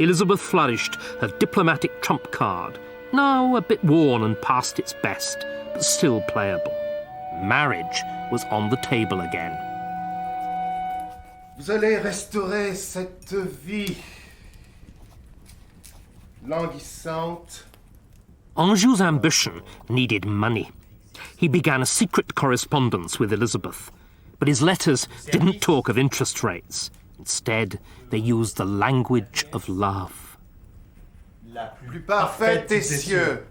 Elizabeth flourished her diplomatic trump card, now a bit worn and past its best, but still playable. Marriage was on the table again. Vous allez restaurer cette vie languissante. Anjou's ambition needed money. He began a secret correspondence with Elizabeth, but his letters didn't talk of interest rates. Instead, they used the language of love. La plus parfaite des cieux.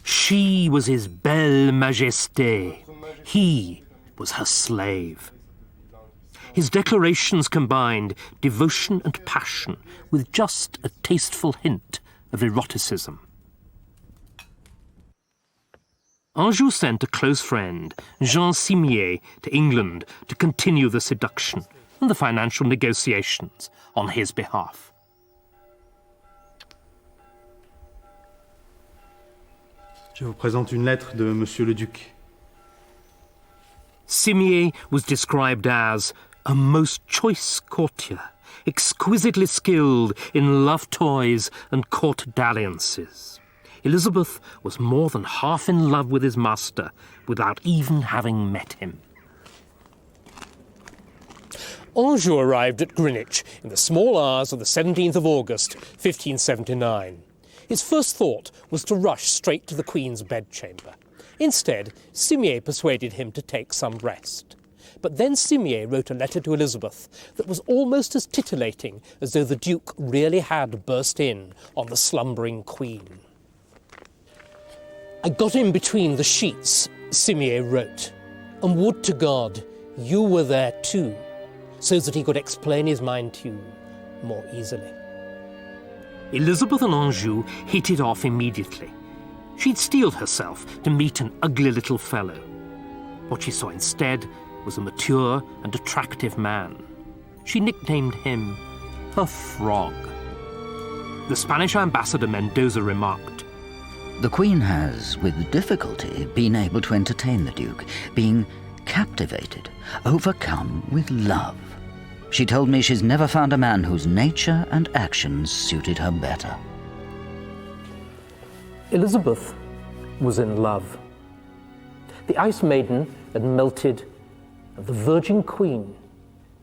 She was his belle majesté. He was her slave. His declarations combined devotion and passion with just a tasteful hint of eroticism. Anjou sent a close friend, Jean Simier, to England to continue the seduction and the financial negotiations on his behalf. Je vous présente une lettre de Monsieur le Duc. Simier was described as a most choice courtier, exquisitely skilled in love toys and court dalliances. Elizabeth was more than half in love with his master without even having met him. Anjou arrived at Greenwich in the small hours of the 17th of August, 1579. His first thought was to rush straight to the Queen's bedchamber. Instead, Simier persuaded him to take some rest. But then Simier wrote a letter to Elizabeth that was almost as titillating as though the Duke really had burst in on the slumbering Queen. I got in between the sheets, Simier wrote, and would to God you were there too, so that he could explain his mind to you more easily. Elizabeth and Anjou hit it off immediately. She'd steeled herself to meet an ugly little fellow. What she saw instead was a mature and attractive man. She nicknamed him her frog. The Spanish ambassador Mendoza remarked, "The Queen has, with difficulty, been able to entertain the Duke, being captivated, overcome with love. She told me she's never found a man whose nature and actions suited her better." Elizabeth was in love. The Ice Maiden had melted, and the Virgin Queen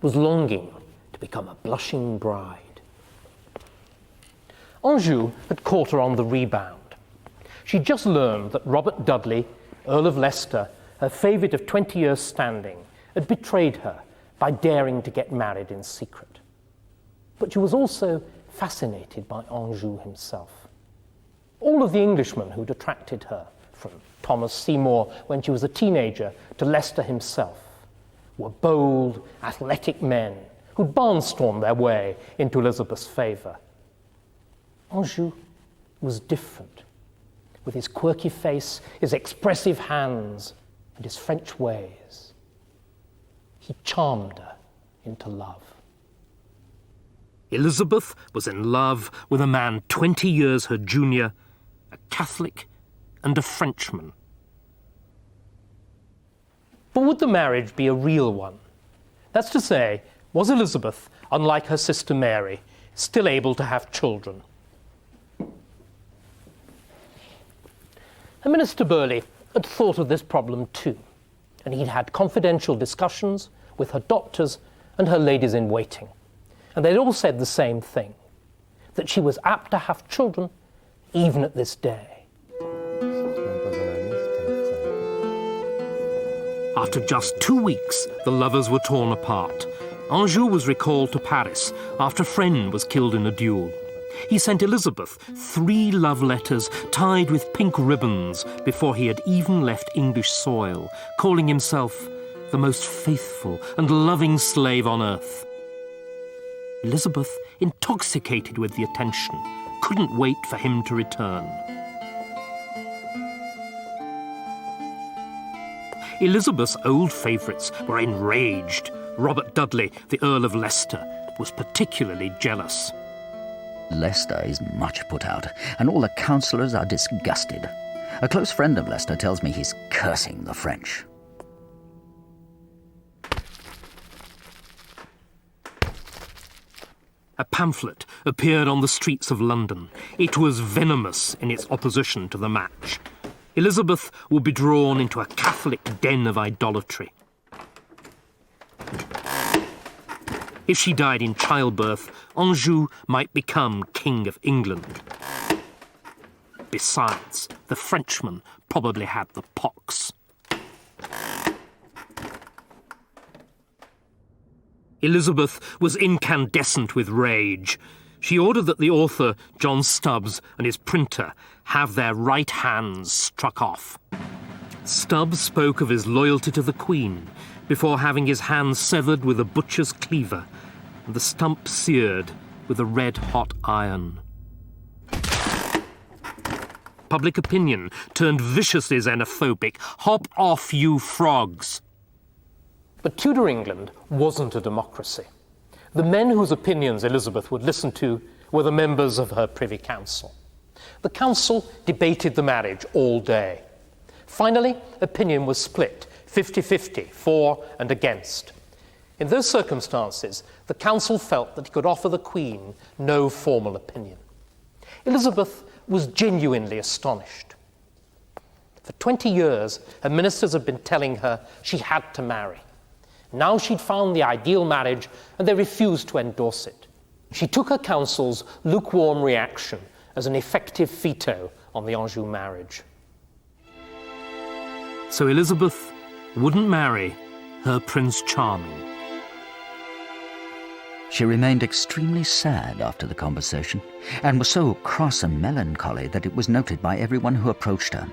was longing to become a blushing bride. Anjou had caught her on the rebound. She'd just learned that Robert Dudley, Earl of Leicester, her favourite of 20 years' standing, had betrayed her by daring to get married in secret. But she was also fascinated by Anjou himself. All of the Englishmen who'd attracted her, from Thomas Seymour when she was a teenager to Leicester himself, were bold, athletic men who'd barnstormed their way into Elizabeth's favour. Anjou was different, with his quirky face, his expressive hands, and his French ways. He charmed her into love. Elizabeth was in love with a man 20 years her junior, a Catholic and a Frenchman. But would the marriage be a real one? That's to say, was Elizabeth, unlike her sister Mary, still able to have children? And Minister Burghley had thought of this problem too, and he'd had confidential discussions with her doctors and her ladies-in-waiting. And they'd all said the same thing, that she was apt to have children even at this day. After just 2 weeks, the lovers were torn apart. Anjou was recalled to Paris after a friend was killed in a duel. He sent Elizabeth 3 love letters tied with pink ribbons before he had even left English soil, calling himself the most faithful and loving slave on earth. Elizabeth, intoxicated with the attention, couldn't wait for him to return. Elizabeth's old favourites were enraged. Robert Dudley, the Earl of Leicester, was particularly jealous. Leicester is much put out, and all the councillors are disgusted. A close friend of Leicester tells me he's cursing the French. A pamphlet appeared on the streets of London. It was venomous in its opposition to the match. Elizabeth would be drawn into a Catholic den of idolatry. If she died in childbirth, Anjou might become King of England. Besides, the Frenchman probably had the pox. Elizabeth was incandescent with rage. She ordered that the author, John Stubbs, and his printer have their right hands struck off. Stubbs spoke of his loyalty to the Queen before having his hands severed with a butcher's cleaver and the stump seared with a red-hot iron. Public opinion turned viciously xenophobic. Hop off, you frogs! But Tudor England wasn't a democracy. The men whose opinions Elizabeth would listen to were the members of her Privy Council. The council debated the marriage all day. Finally, opinion was split, 50-50, for and against. In those circumstances, the council felt that it could offer the Queen no formal opinion. Elizabeth was genuinely astonished. For 20 years, her ministers had been telling her she had to marry. Now she'd found the ideal marriage, and they refused to endorse it. She took her council's lukewarm reaction as an effective veto on the Anjou marriage. So Elizabeth wouldn't marry her Prince Charming. She remained extremely sad after the conversation, and was so cross and melancholy that it was noted by everyone who approached her.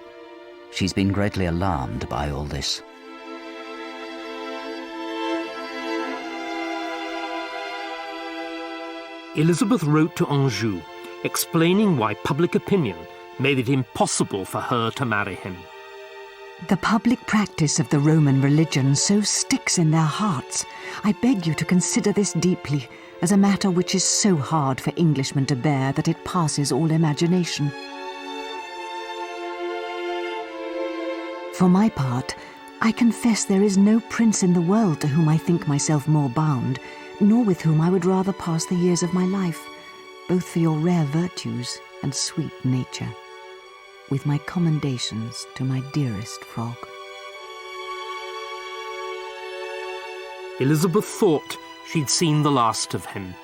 She's been greatly alarmed by all this. Elizabeth wrote to Anjou, explaining why public opinion made it impossible for her to marry him. The public practice of the Roman religion so sticks in their hearts. I beg you to consider this deeply, as a matter which is so hard for Englishmen to bear that it passes all imagination. For my part, I confess there is no prince in the world to whom I think myself more bound, nor with whom I would rather pass the years of my life, both for your rare virtues and sweet nature. With my commendations to my dearest frog. Elizabeth thought she'd seen the last of him.